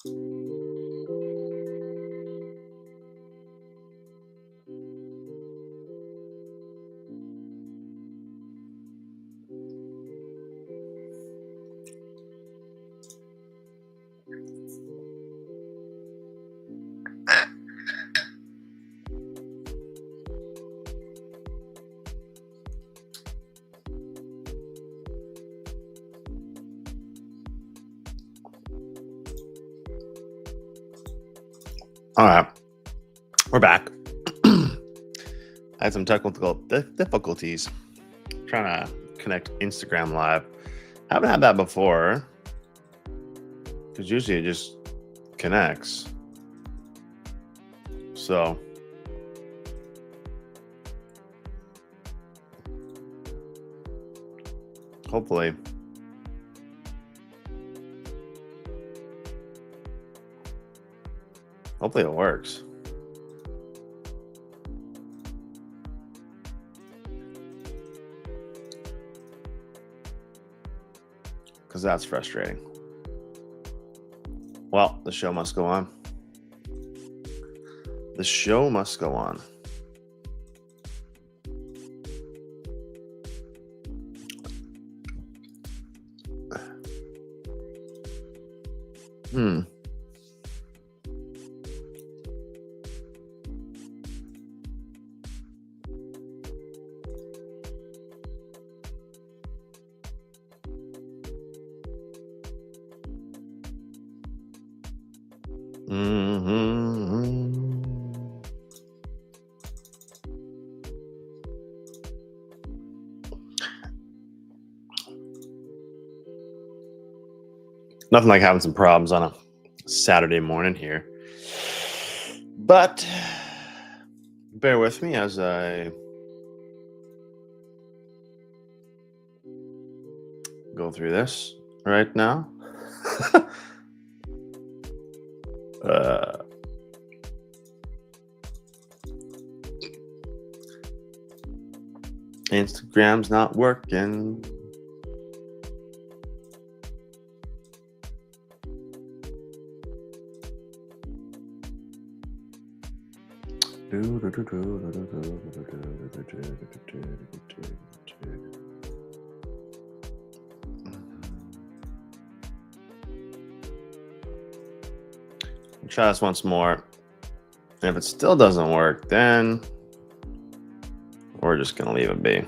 All right, we're back. I had some technical difficulties trying to connect Instagram Live. Haven't had that before because usually it just connects. So hopefully it works. Because that's frustrating. Well, the show must go on. The show must go on. Nothing like having some problems on a Saturday morning here. But bear with me as I go through this right now. Instagram's not working. Try this once more. And if it still doesn't work, then we're just going to leave it be.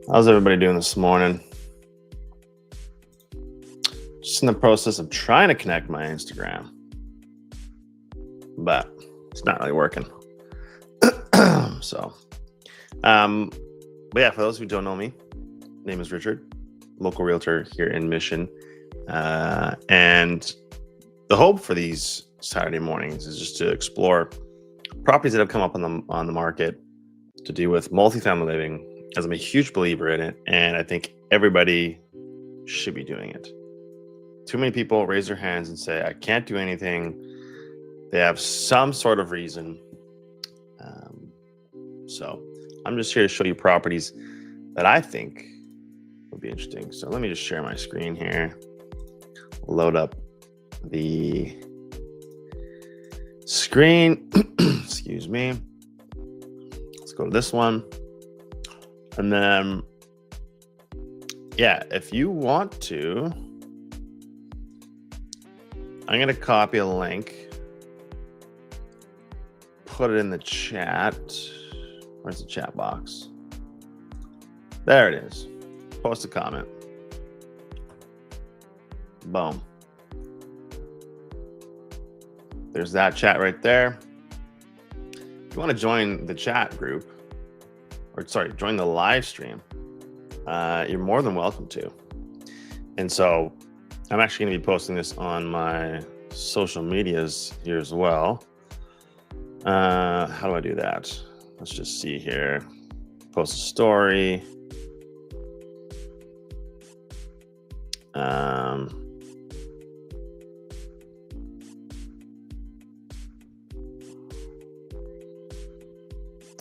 How's everybody doing this morning? Just in the process of trying to connect my Instagram, but it's not really working. But yeah, for those who don't know me, name is Richard, local realtor here in Mission. And the hope for these Saturday mornings is just to explore properties that have come up on the market to do with multifamily living, as I'm a huge believer in it, and I think everybody should be doing it. Too many people raise their hands and say, I can't do anything. They have some sort of reason. So I'm just here to show you properties that I think would be interesting. So let me just share my screen here. Load up the screen. Excuse me. Let's go to this one. And then, yeah, if you want to, I'm going to copy a link, put it in the chat. Where's the chat box? There it is. Post a comment. Boom. There's that chat right there. If you want to join the chat group, join the live stream, you're more than welcome to. And so I'm actually going to be posting this on my social medias here as well. How do I do that? Let's just see here. Post a story.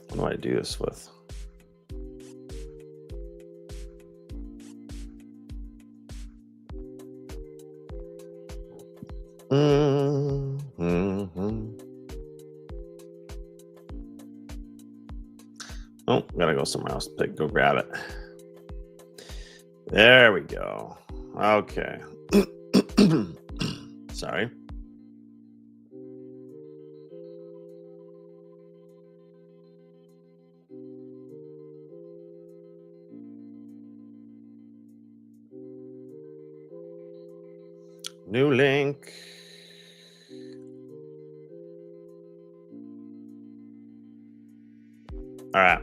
What do I do this with? Oh, gotta go somewhere else. Go grab it. There we go. Okay. Sorry. New link. All right.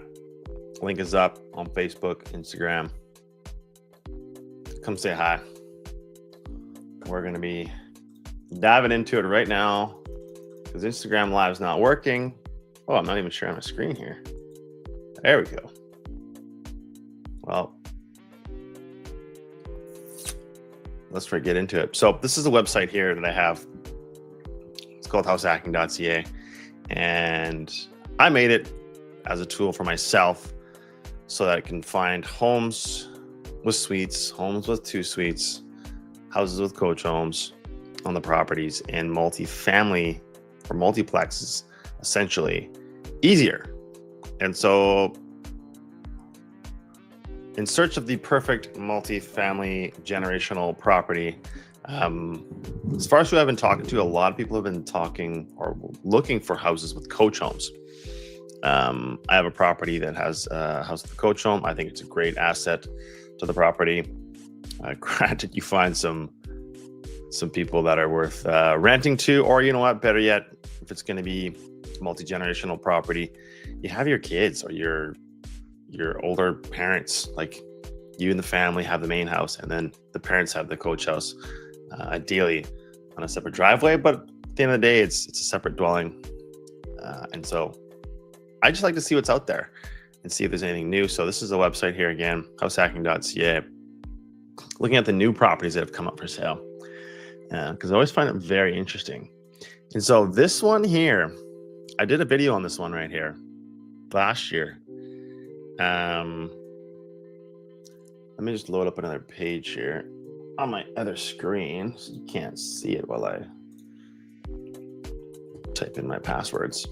Link is up on Facebook, Instagram. Come say hi. We're going to be diving into it right now because Instagram Live is not working. Oh, I'm not even sharing my screen here. There we go. Well, let's get into it. So this is a website here that I have. It's called househacking.ca. And I made it as a tool for myself so that I can find homes with suites, homes with 2 suites, houses with coach homes on the properties, and multifamily or multiplexes, essentially easier. And so in search of the perfect multifamily generational property, as far as who I've been talking to, a lot of people have been talking or looking for houses with coach homes. I have a property that has a house with a coach home. I think it's a great asset to the property. Granted, you find some people that are worth renting to, or you know what, better yet, if it's going to be multi-generational property, you have your kids or your older parents, like you and the family have the main house, and then the parents have the coach house, ideally on a separate driveway. But at the end of the day, it's a separate dwelling, and so I just like to see what's out there and see if there's anything new. So this is a website here again, househacking.ca, looking at the new properties that have come up for sale, because I always find it very interesting. And so this one here, I did a video on this one right here last year. Let me just load up another page here on my other screen so you can't see it while I type in my passwords.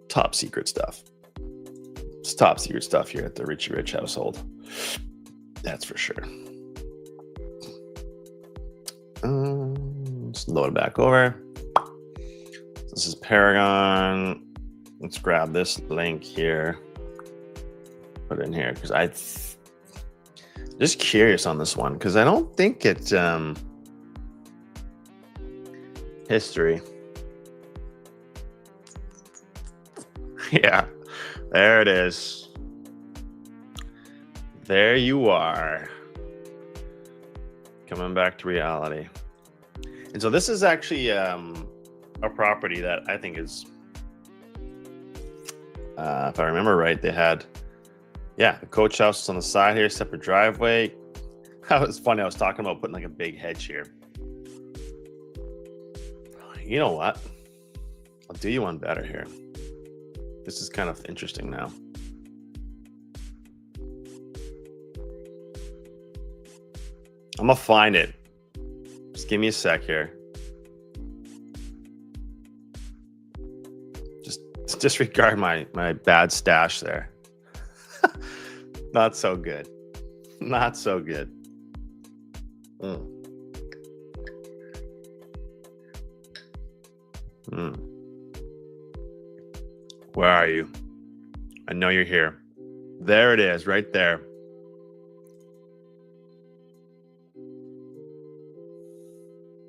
Top secret stuff. It's top secret stuff here at the Richie Rich household. That's for sure. Let's load it back over. This is Paragon. Let's grab this link here. Put it in here because I just curious on this one because I don't think it's history. Yeah, there it is. There you are. Coming back to reality. And so this is actually a property that I think is, if I remember right, they had, the coach house is on the side here, separate driveway. That was funny. I was talking about putting like a big hedge here. You know what? I'll do you one better here. This is kind of interesting now. I'm gonna find it. Just give me a sec here. Just disregard my bad stash there. Not so good. Not so good. Where are you? I know you're here. There it is, right there.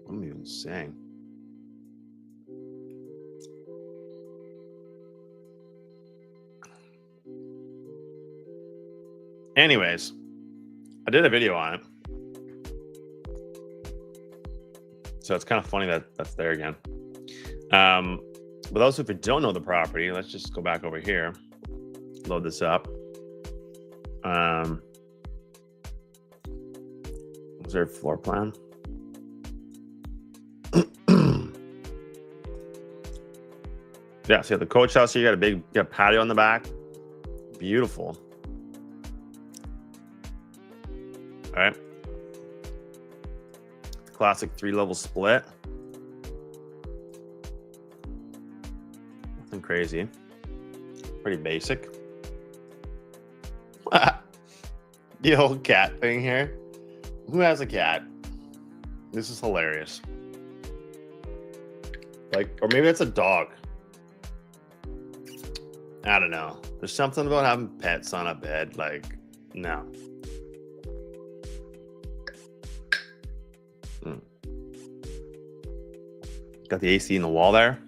What am I even saying? Anyways, I did a video on it. So it's kind of funny that that's there again. But also, if you don't know the property, let's just go back over here, load this up. Is there a floor plan? Yeah, so you have the coach house here. You got you got a patio on the back. Beautiful. All right. Classic 3-level split. Nothing crazy. Pretty basic. The old cat thing here. Who has a cat? This is hilarious. Like, or maybe it's a dog. I don't know. There's something about having pets on a bed. Like, no. Got the AC in the wall there.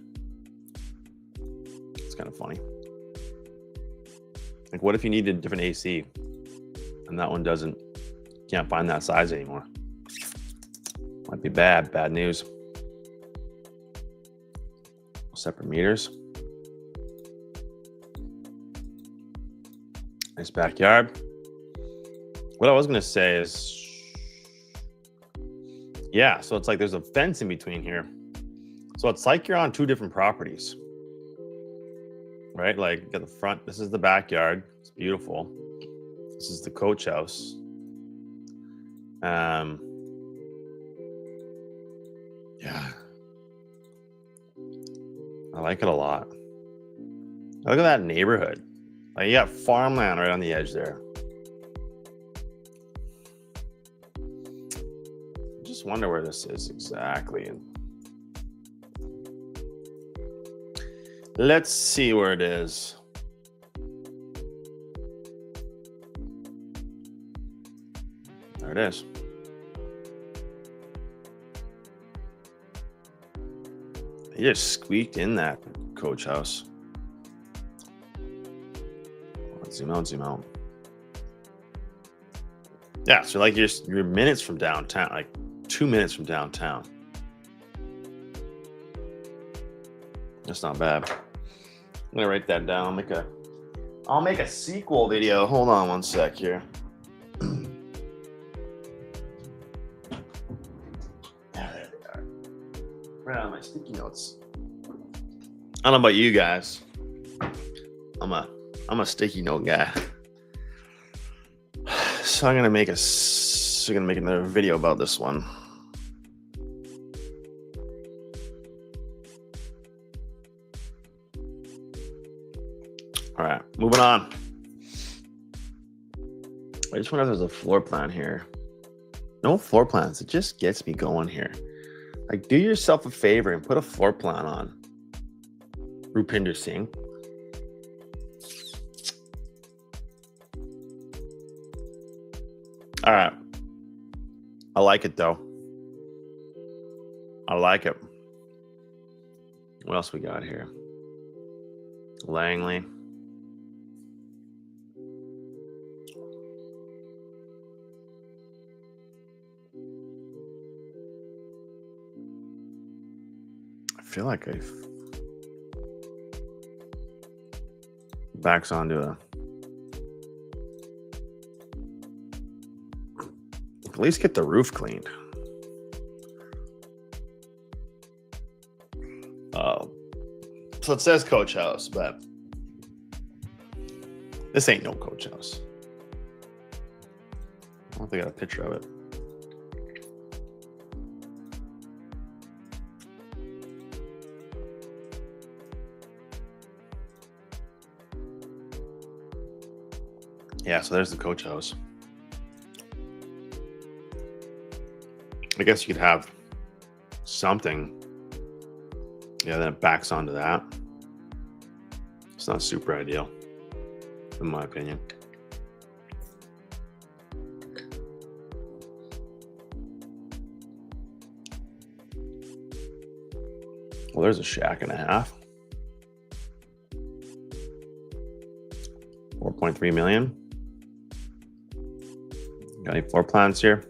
It's kind of funny. Like, what if you needed a different AC and that one can't find that size anymore? Might be bad news. Separate meters. Nice backyard. What I was gonna say is, yeah, so it's like there's a fence in between here. So it's like you're on 2 different properties, right? Like, you got the front, this is the backyard. It's beautiful. This is the coach house. Yeah. I like it a lot. Look at that neighborhood. Like, you got farmland right on the edge there. I just wonder where this is exactly. Let's see where it is. There it is. He just squeaked in that coach house. Let's zoom out. Yeah, so like you're minutes from downtown, like 2 minutes from downtown. That's not bad. I'm gonna write that down. I'll make a sequel video. Hold on one sec here. There they are. Right on my sticky notes. I don't know about you guys. I'm a sticky note guy. So I'm gonna make another video about this one. All right, moving on. I just wonder if there's a floor plan here. No floor plans. It just gets me going here. Like, do yourself a favor and put a floor plan on. Rupinder Singh. All right. I like it though. I like it. What else we got here? Langley. I feel like I've backs onto at least get the roof cleaned. So it says coach house, but this ain't no coach house. I don't think I got a picture of it. Yeah, so there's the coach house. I guess you could have something. Yeah, then it backs onto that. It's not super ideal, in my opinion. Well, there's a shack and a half. 4.3 million. Got any floor plans here?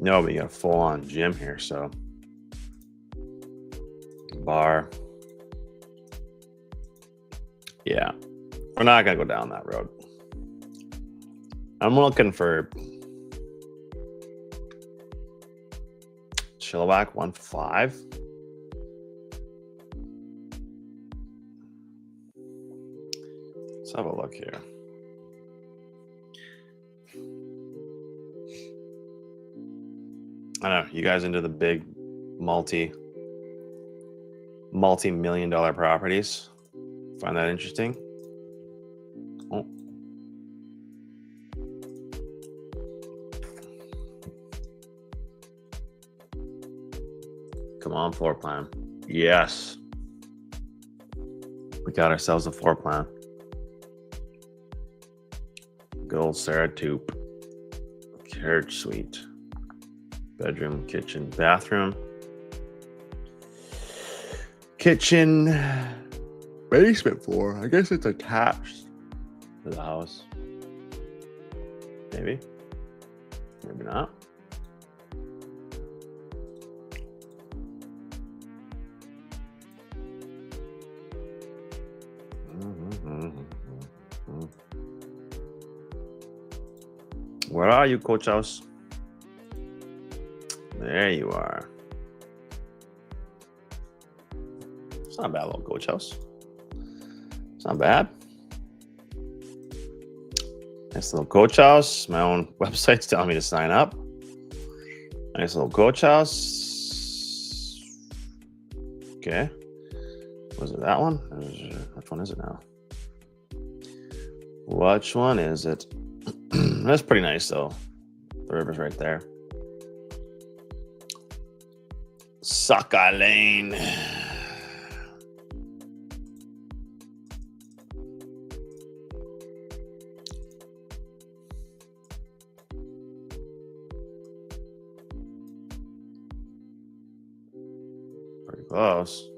No, but you got a full-on gym here, so bar. Yeah, we're not gonna go down that road. I'm looking for Chilliwack 1.5. Let's have a look here. I don't know. You guys into the big multi-million dollar properties? Find that interesting? Oh. Come on, floor plan. Yes. We got ourselves a floor plan. Good old Sarah Toop. Carriage suite. Bedroom, kitchen, bathroom. Kitchen, basement floor. I guess it's attached to the house. Maybe. Maybe not. Where are you, Coach House? There you are. It's not a bad little Coach House. It's not bad. Nice little Coach House. My own website's telling me to sign up. Nice little Coach House. Okay. Was it that one? Which one is it now? Which one is it? That's pretty nice, though. The river's right there. Sucker Lane. Pretty close.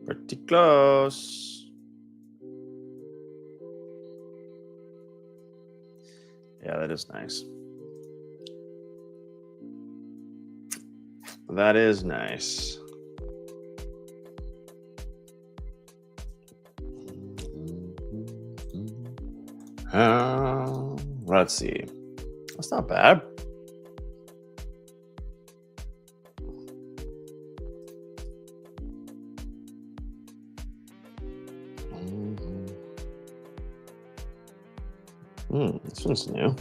Pretty close. Yeah, that is nice. That is nice. Let's see. That's not bad. This one's new.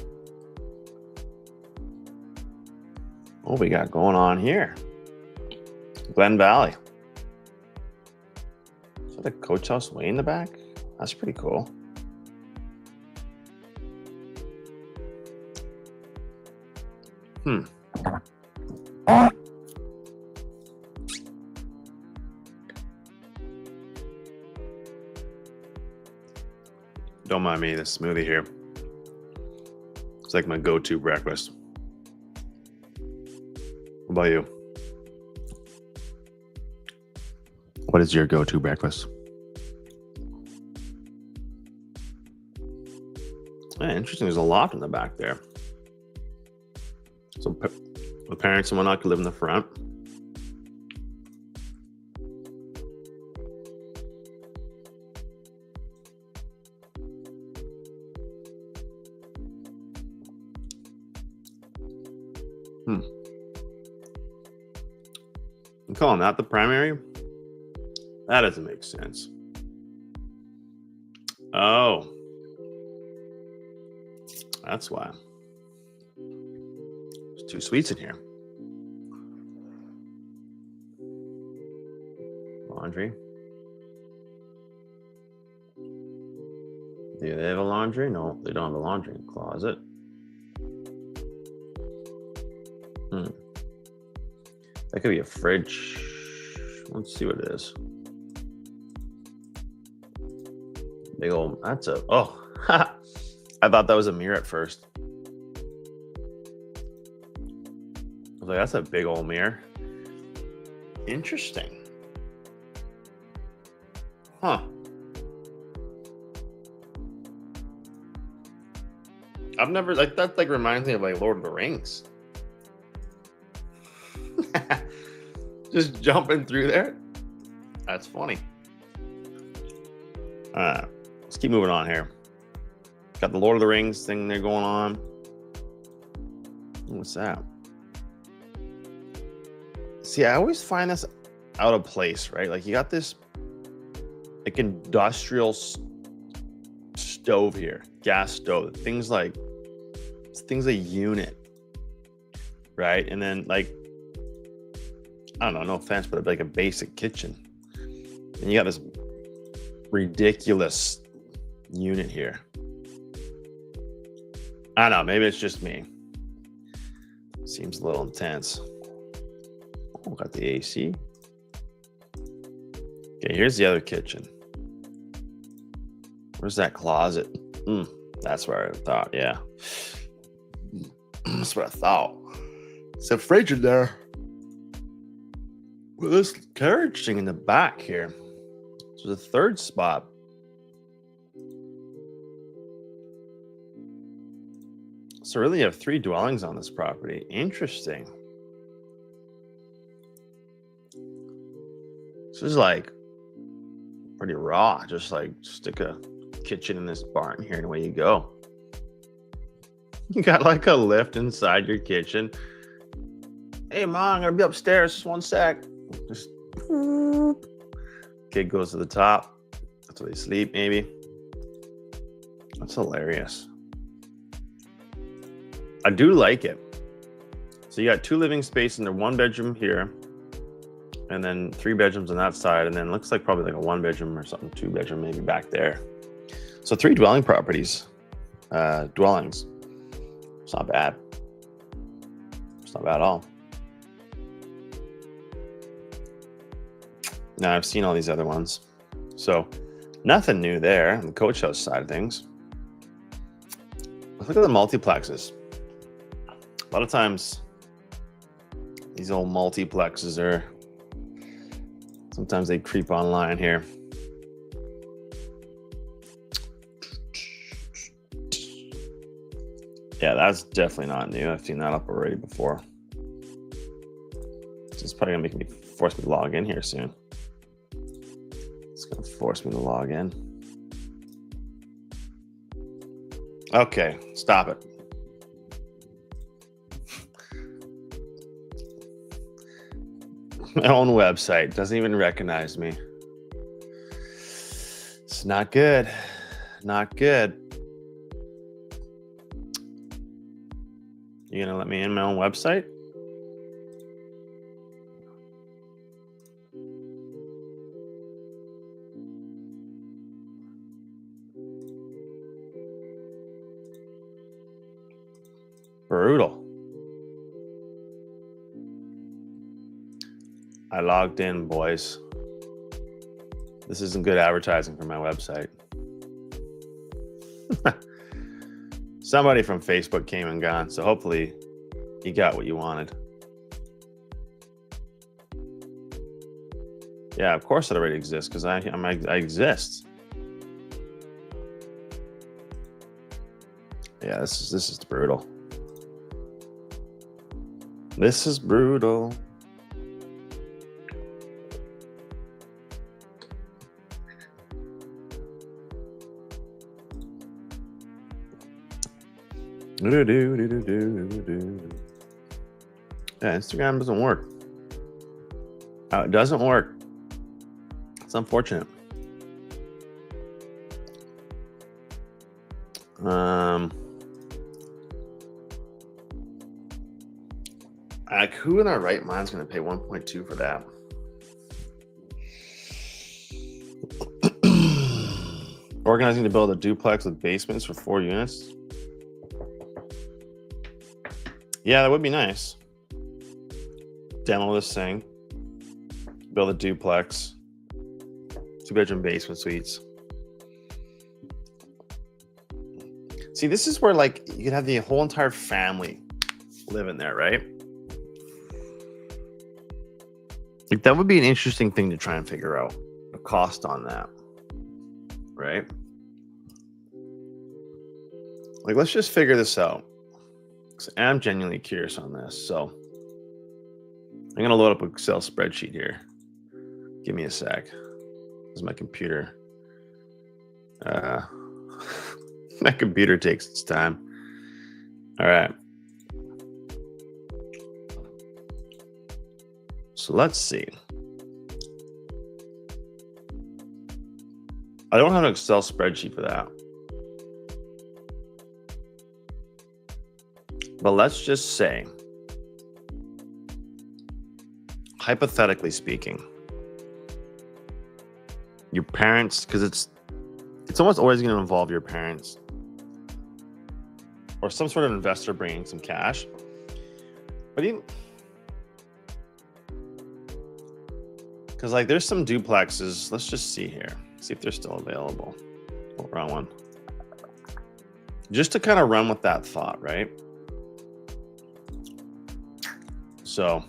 What we got going on here? Glen Valley. Is that a Coach House way in the back? That's pretty cool. Don't mind me, this smoothie here. It's like my go-to breakfast. What about you? What is your go-to breakfast? Interesting. There's a loft in the back there. So the parents and whatnot could live in the front. I'm calling that the primary? That doesn't make sense. Oh. That's why. There's 2 suites in here. Laundry. Do they have a laundry? No, they don't have a laundry closet. That could be a fridge. Let's see what it is. Big old, that's a, oh, I thought that was a mirror at first. I was like, that's a big old mirror. Interesting. Huh. I've never like that. Like reminds me of like Lord of the Rings. Just jumping through there. That's funny. Let's keep moving on here. Got the Lord of the Rings thing there going on. What's that? See, I always find this out of place, right? Like you got this like industrial stove here, gas stove. Things like a unit, right? And then like I don't know, no offense, but like a basic kitchen. And you got this ridiculous unit here. I don't know, maybe it's just me. Seems a little intense. Oh, got the AC. Okay, here's the other kitchen. Where's that closet? That's where I thought, yeah. That's what I thought. It's a fridge in there. Well, this carriage thing in the back here. So the third spot. So really you have 3 dwellings on this property. Interesting. This is like pretty raw. Just like stick a kitchen in this barn here and away you go. You got like a lift inside your kitchen. Hey, Mom, I'm going to be upstairs. Just one sec. Just kid goes to the top. That's where they sleep, maybe. That's hilarious. I do like it. So you got 2 living spaces in there, 1 bedroom here, and then 3 bedrooms on that side, and then looks like probably like a 1 bedroom or something, 2 bedroom maybe back there. So 3 dwelling properties, dwellings. It's not bad. It's not bad at all. Now I've seen all these other ones. So nothing new there on the coach house side of things. Look at the multiplexes. A lot of times these old multiplexes are, sometimes they creep online here. Yeah, that's definitely not new. I've seen that up already before. It's probably gonna force me to log in here soon. It's gonna force me to log in. Okay, stop it. My own website doesn't even recognize me. It's not good. Not good. You gonna let me in my own website? Brutal. I logged in, boys. This isn't good advertising for my website. Somebody from Facebook came and gone, so hopefully you got what you wanted. Yeah, of course it already exists because I exist. Yeah, this is brutal. This is brutal. Yeah, Instagram doesn't work. It doesn't work. It's unfortunate. Like, who in their right mind is going to pay 1.2 for that? Organizing to build a duplex with basements for 4 units. Yeah, that would be nice. Demo this thing. Build a duplex. 2-bedroom basement suites. See, this is where like you could have the whole entire family live in there, right? Like that would be an interesting thing to try and figure out the cost on that, right? Like, let's just figure this out. Because I'm genuinely curious on this. So I'm going to load up an Excel spreadsheet here. Give me a sec. This is my computer. My computer takes its time. All right. So let's see. I don't have an Excel spreadsheet for that. But let's just say, hypothetically speaking, your parents, because it's almost always going to involve your parents or some sort of investor bringing some cash. But even, because like there's some duplexes. Let's just see here. See if they're still available. Oh, wrong one. Just to kind of run with that thought, right? So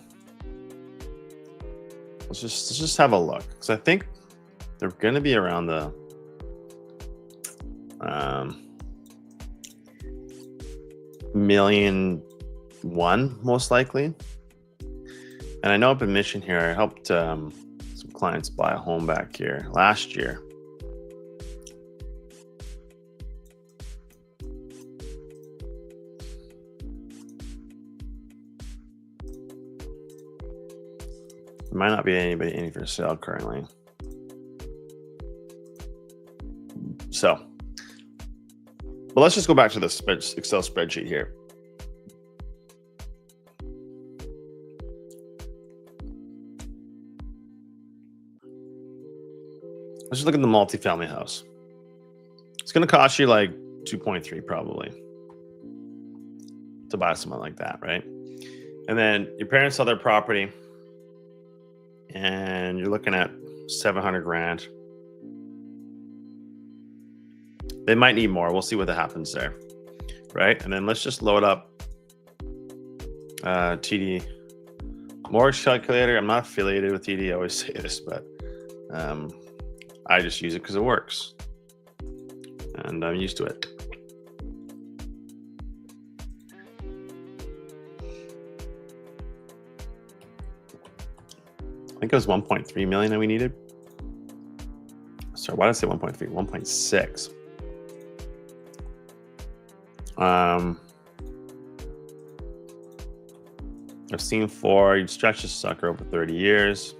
let's just have a look, because I think they're going to be around the $1,000,001 most likely. And I know up in Mission here, I helped some clients buy a home back here last year. There might not be any for sale currently. So, but let's just go back to the Excel spreadsheet here. Let's just look at the multifamily house. It's going to cost you like 2.3 probably to buy something like that, right? And then your parents sell their property and you're looking at 700 grand. They might need more. We'll see what happens there, right? And then let's just load up TD mortgage calculator. I'm not affiliated with TD. I always say this, but I just use it because it works, and I'm used to it. I think it was 1.3 million that we needed. Sorry, why did I say 1.3? 1.6. I've seen 4. You'd stretch this sucker over 30 years.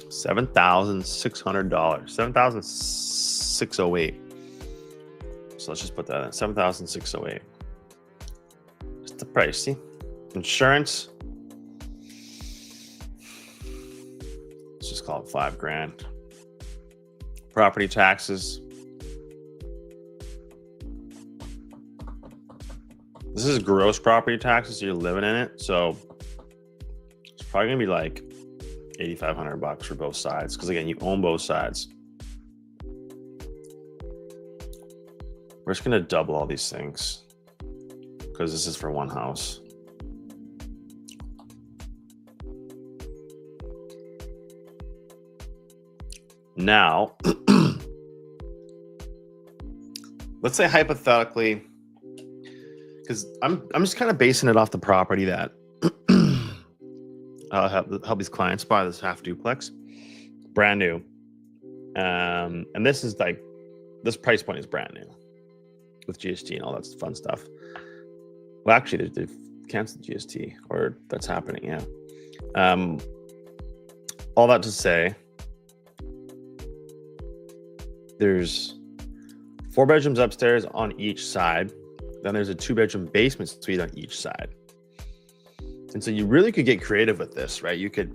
$7,600. $7,608. So let's just put that in. $7,608. It's the price. See? Insurance. Let's just call it $5,000. Property taxes. This is gross property taxes. So you're living in it, so it's probably gonna be like $8,500 for both sides, because again, you own both sides. We're just gonna double all these things because this is for one house. Now, let's say hypothetically, because I'm just kind of basing it off the property that I'll help these clients buy, this half duplex, brand new. And this is like, this price point is brand new with GST and all that fun stuff. Well, actually, they've canceled GST, or that's happening, yeah. All that to say, there's 4 bedrooms upstairs on each side. Then there's a 2-bedroom basement suite on each side. And so you really could get creative with this, right? You could,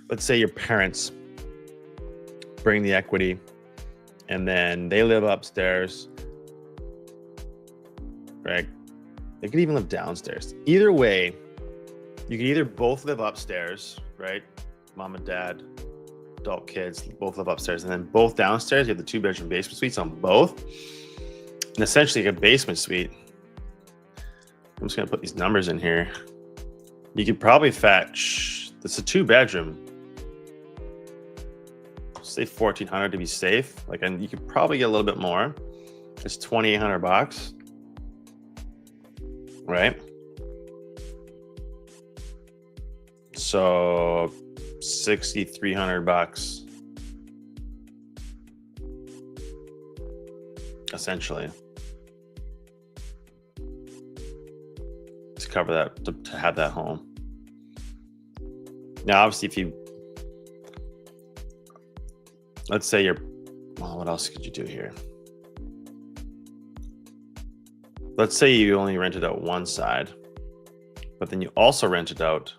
let's say your parents bring the equity and then they live upstairs, right? They could even live downstairs. Either way, you could either both live upstairs, right? Mom and dad, adult kids, both live upstairs, and then both downstairs, you have the 2-bedroom basement suites on both. And essentially a basement suite. I'm just gonna put these numbers in here. You could probably fetch, it's a 2-bedroom. say 1,400 to be safe. Like, and you could probably get a little bit more. It's 2,800 bucks, right? So 6,300 bucks, essentially, to cover that, to have that home. Now, obviously, if you, let's say you're, well, what else could you do here? Let's say you only rented out one side, but then you also rented out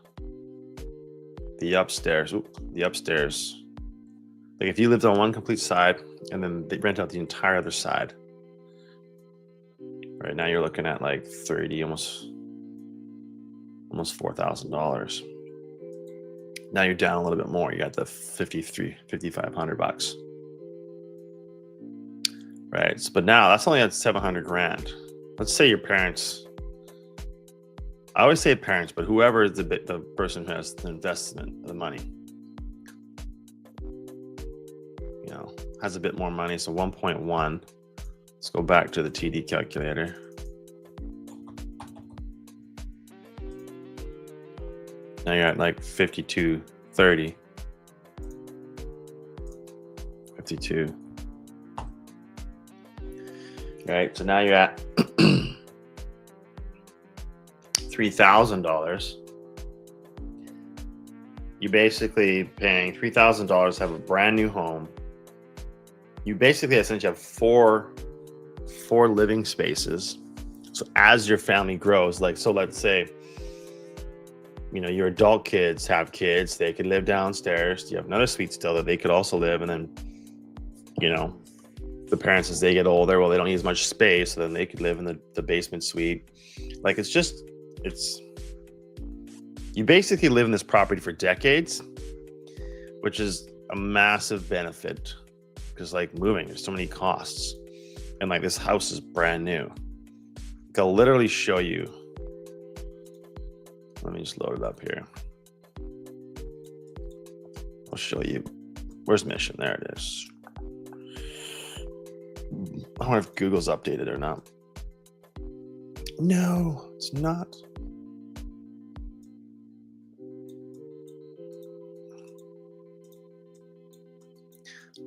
the upstairs. The upstairs. Like if you lived on one complete side and then they rent out the entire other side. Right now you're looking at like 30, almost $4,000. Now you're down a little bit more. You got the 5,500 bucks. Right. But now that's only at 700 grand. Let's say your parents, I always say parents, but whoever is the person who has the investment, the money, you know, has a bit more money. So 1.1, let's go back to the TD calculator. Now you're at like 5230. 52. Right, so now you're at $3,000. You're basically paying $3,000 to have a brand new home. You basically essentially have four living spaces. So as your family grows, like, so let's say, you know, your adult kids have kids, they could live downstairs. You have another suite still that they could also live. And then, you know, the parents, as they get older, well, they don't need as much space, so then they could live in the basement suite. Like, it's just, you basically live in this property for decades, which is a massive benefit because, like, moving, there's so many costs. And like, this house is brand new. I'll literally show you. Let me just load it up here. I'll show you. Where's Mission? There it is. I wonder if Google's updated or not. No, it's not.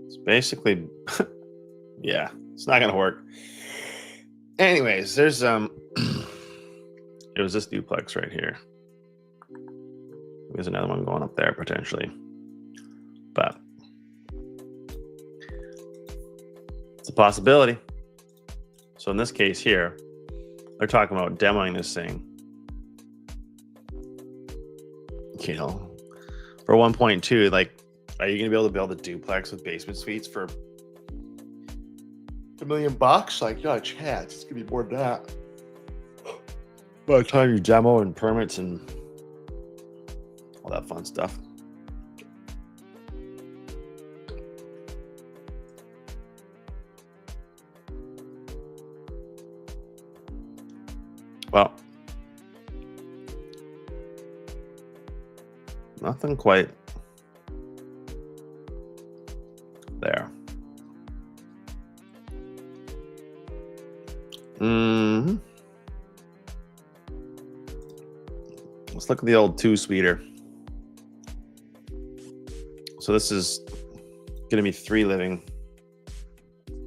It's basically, yeah, it's not gonna work. Anyways, there's it was this duplex right here. There's another one going up there potentially, but it's a possibility. So in this case here, they're talking about demoing this thing, you know, for 1.2. Like, are you gonna be able to build a duplex with basement suites for $1 million? Like, not a chance. It's gonna be more than that by the time you demo and permits and all that fun stuff. Well, nothing quite there. Let's look at the old two-suiter. So this is going to be 3 living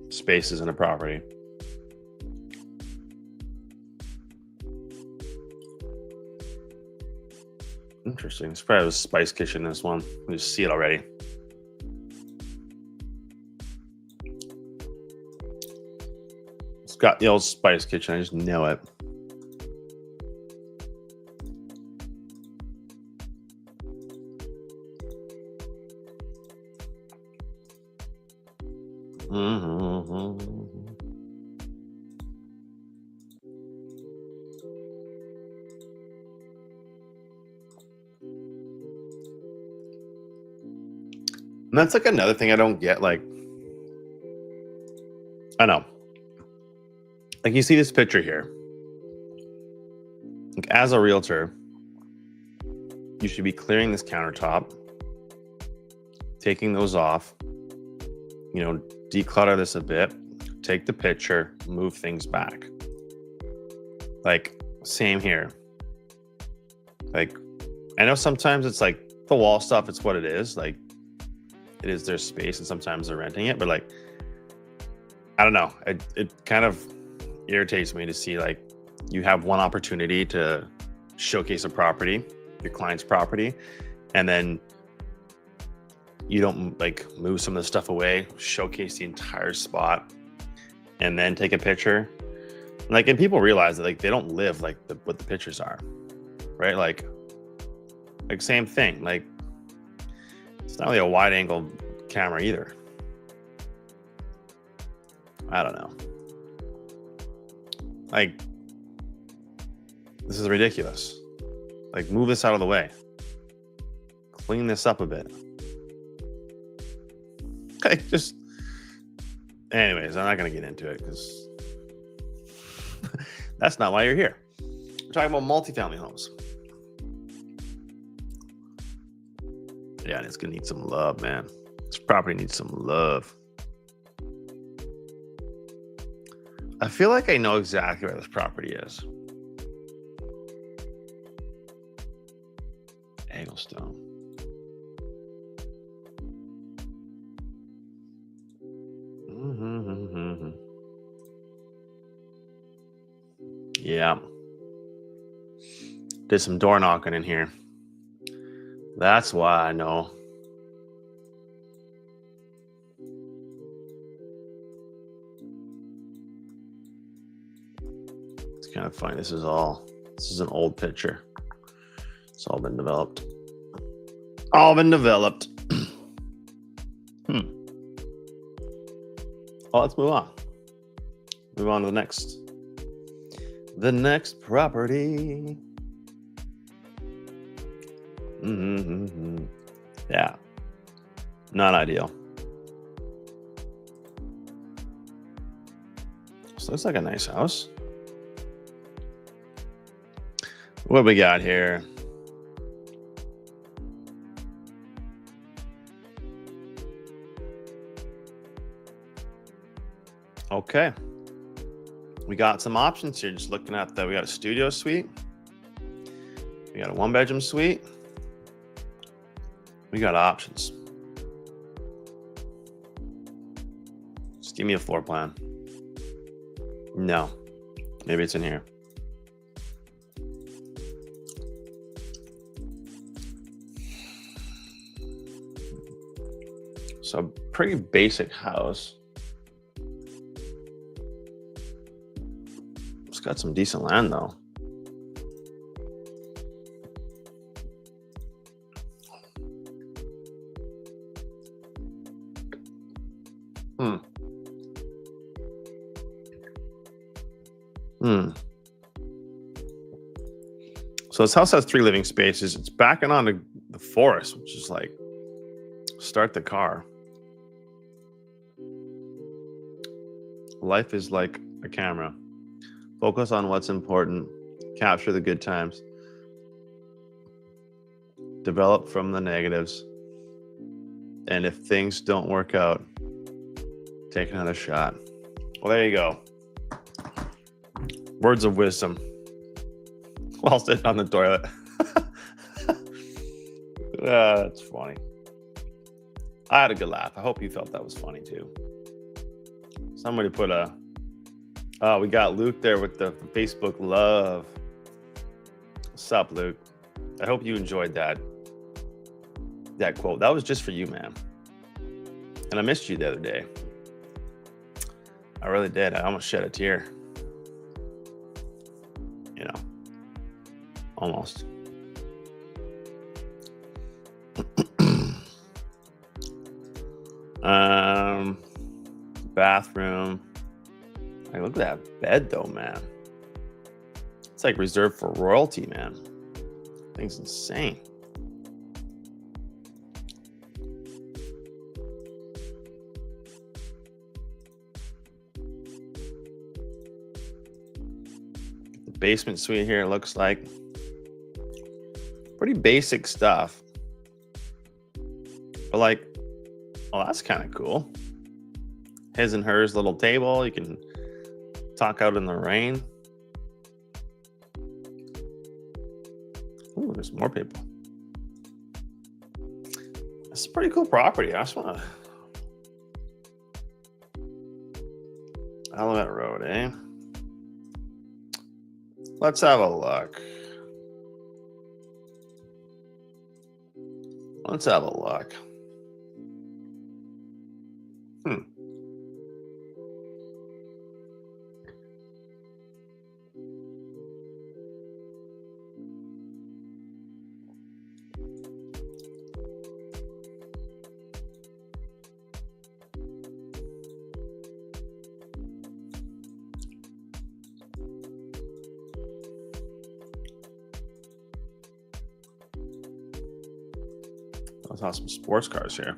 spaces in a property. Interesting. It's probably a spice kitchen, this one. You just see it already. It's got the old spice kitchen. I just know it. And that's like another thing I don't get. Like, I know. Like, you see this picture here. Like, as a realtor, you should be clearing this countertop, taking those off, declutter this a bit, take the picture, move things back. Like, same here. Like, I know sometimes it's like the wall stuff, it's what it is. Like, it is their space, and sometimes they're renting it. But like, I don't know. It kind of irritates me to see like you have one opportunity to showcase a property, your client's property, and then you don't like move some of the stuff away, showcase the entire spot, and then take a picture. Like, and people realize that like they don't live like what the pictures are, right? Like same thing. Like, it's not really a wide angle camera either. I don't know. Like, this is ridiculous. Like, move this out of the way. Clean this up a bit. Like, just. Anyways, I'm not going to get into it because that's not why you're here. We're talking about multifamily homes. Yeah, and it's going to need some love, man. This property needs some love. I feel like I know exactly where this property is. Egglestone. Yeah. Did some door knocking in here. That's why I know. It's kind of funny. This is an old picture. It's all been developed. All been developed. Well, let's move on. Move on to the next property. Yeah. Not ideal. This looks like a nice house. What we got here? Okay. We got some options here. Just looking at that, we got a studio suite. We got a 1-bedroom suite. We got options. Just give me a floor plan. No. Maybe it's in here. So, pretty basic house. It's got some decent land though. So this house has 3 living spaces. It's backing onto the forest, which is like, start the car. Life is like a camera. Focus on what's important. Capture the good times. Develop from the negatives. And if things don't work out, take another shot. Well, there you go. Words of wisdom while sitting on the toilet. That's funny. I had a good laugh. I hope you felt that was funny too. Somebody put we got Luke there with the Facebook love. What's up, Luke? I hope you enjoyed that quote. That was just for you, man. And I missed you the other day. I really did. I almost shed a tear. Almost. Bathroom. Like, look at that bed though, man. It's like reserved for royalty, man. Thing's insane. The basement suite here looks like pretty basic stuff. But like, oh, that's kind of cool. his and hers little table. You can talk out in the rain. Oh, there's more people. It's a pretty cool property. I just want to. Alamette Road, eh? Let's have a look. Let's have a look. Let's have some sports cars here.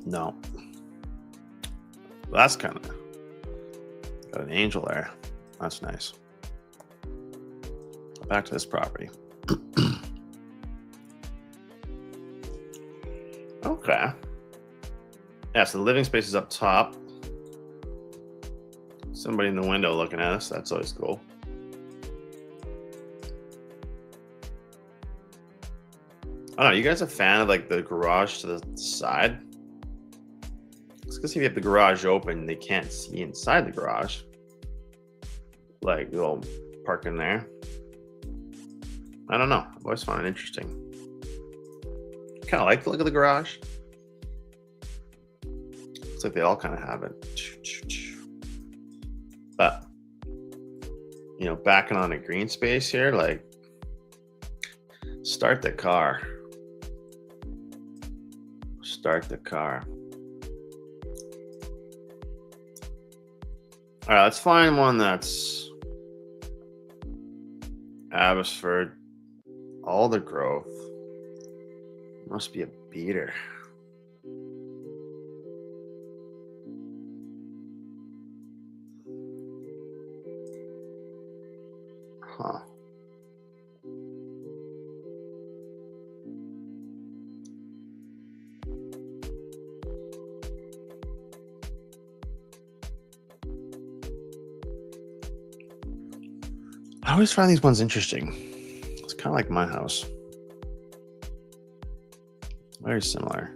No. Well, that's kind of got an angel there. That's nice. Back to this property. Okay. Yeah, so the living space is up top. Somebody in the window looking at us. That's always cool. I don't know. You guys a fan of like the garage to the side? It's because if you have the garage open, they can't see inside the garage. Like they'll park in there. I don't know. I've always found it interesting. Kind of like the look of the garage. Looks like they all kind of have it. But, you know, backing on a green space here, like, start the car. Start the car. All right, let's find one that's Abbotsford, Aldergrove. Must be a beater. Huh. I always find these ones interesting. It's kind of like my house. Very similar.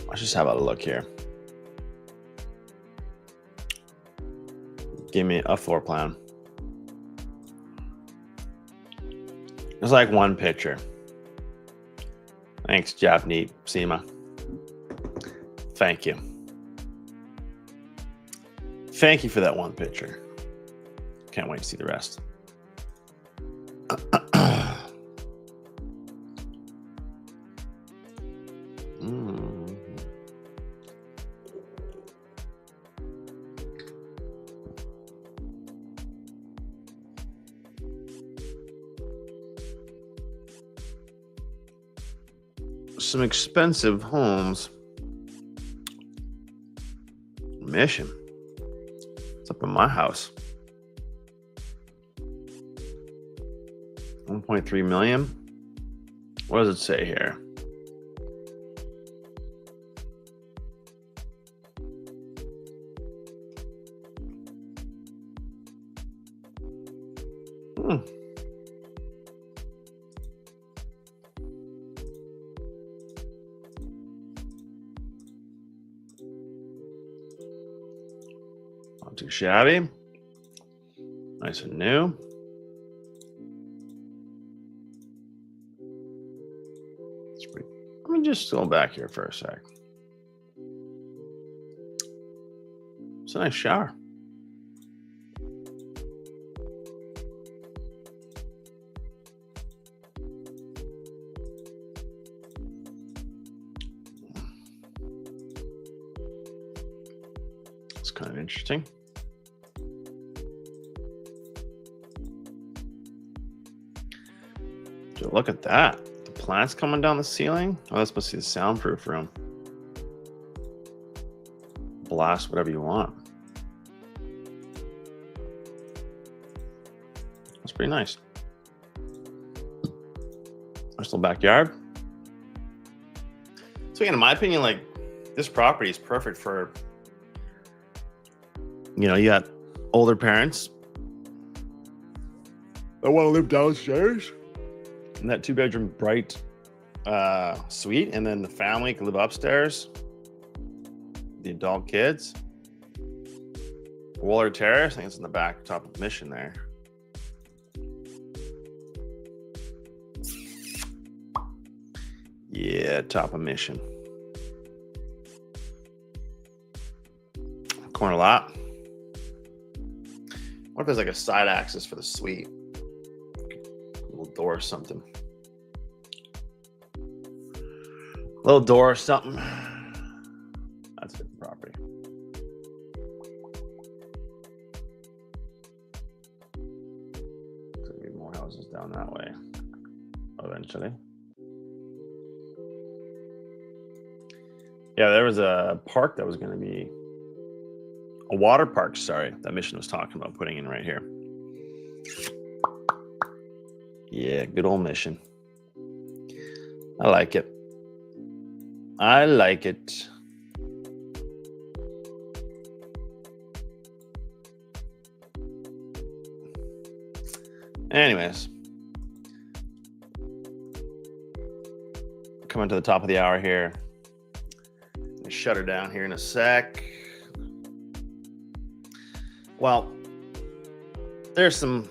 Let's just have a look here. Give me a floor plan. There's like one picture. Thanks, Javneet Seema. Thank you. Thank you for that one picture. Can't wait to see the rest. Some expensive homes. Mission. It's up in my house. 1.3 million. What does it say here? Not too shabby. Nice and new. Let me just go back here for a sec. It's a nice shower. It's kind of interesting. Dude, look at that. The plants coming down the ceiling. Oh, that's supposed to be the soundproof room. Blast whatever you want. That's pretty nice. Nice little backyard. So again, in my opinion, like this property is perfect for, you got older parents that want to live downstairs in that 2-bedroom bright suite, and then the family can live upstairs, the adult kids. Waller Terrace, I think it's in the back top of Mission there. Yeah, top of Mission. Corner lot. What if there's like a side access for the suite? Little door or something. Little door or something. That's a different property. There's gonna be more houses down that way eventually. Yeah, there was a park that was going to be a water park, sorry, that Mission was talking about putting in right here. Yeah, good old Mission. I like it. I like it. Anyways, coming to the top of the hour here. Shut her down here in a sec. Well, there's some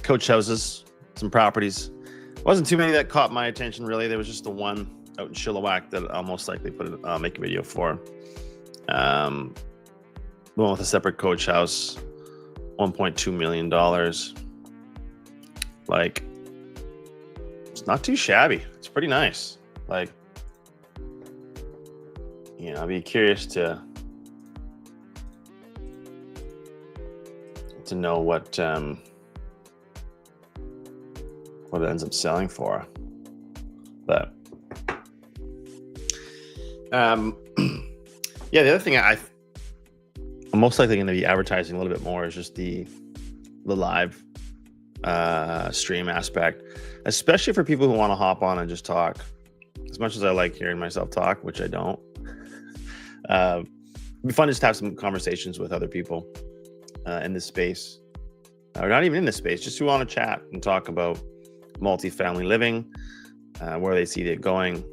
coach houses, some properties. Wasn't too many that caught my attention really. There was just the one out in Chilliwack that I'll most likely make a video for. The one with a separate coach house, $1.2 million. Like, it's not too shabby. It's pretty nice. Like, I'd be curious to know what it ends up selling for. But yeah, the other thing I'm most likely going to be advertising a little bit more is just the live stream aspect, especially for people who want to hop on and just talk. As much as I like hearing myself talk, which I don't. It'd be fun to just have some conversations with other people in this space, or not even in this space, just who want to chat and talk about multifamily living, where they see it going,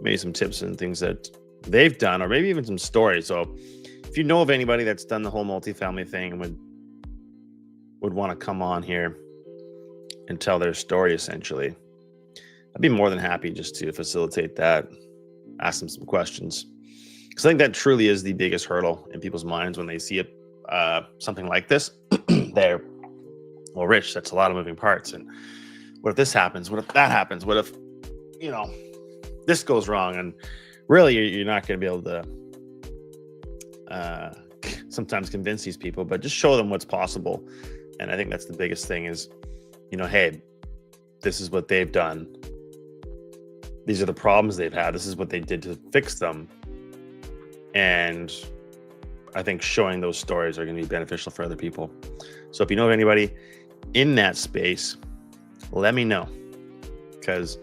maybe some tips and things that they've done, or maybe even some stories. So if you know of anybody that's done the whole multifamily thing and would want to come on here and tell their story, essentially, I'd be more than happy just to facilitate that, ask them some questions. Because I think that truly is the biggest hurdle in people's minds when they see it, something like this. They're, well, Rich, that's a lot of moving parts. And what if this happens? What if that happens? What if, this goes wrong? And really, you're not going to be able to sometimes convince these people, but just show them what's possible. And I think that's the biggest thing is, hey, this is what they've done. These are the problems they've had. This is what they did to fix them. And I think showing those stories are going to be beneficial for other people. So if you know of anybody in that space, let me know, because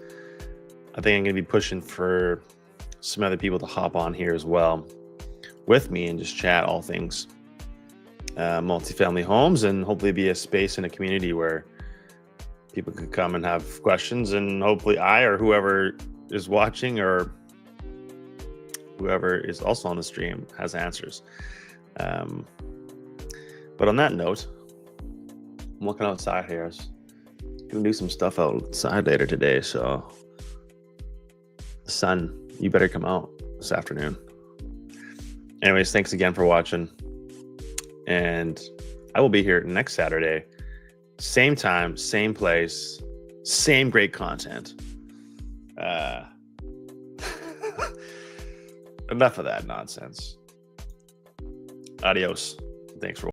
I think I'm going to be pushing for some other people to hop on here as well with me and just chat all things multifamily homes, and hopefully be a space in a community where people could come and have questions, and hopefully I or whoever is watching or whoever is also on the stream has answers. But on that note, I'm looking outside here. I was gonna do some stuff outside later today, so the sun, you better come out this afternoon. Anyways, thanks again for watching, and I will be here next Saturday, same time, same place, same great content. Enough of that nonsense. Adios. Thanks for watching.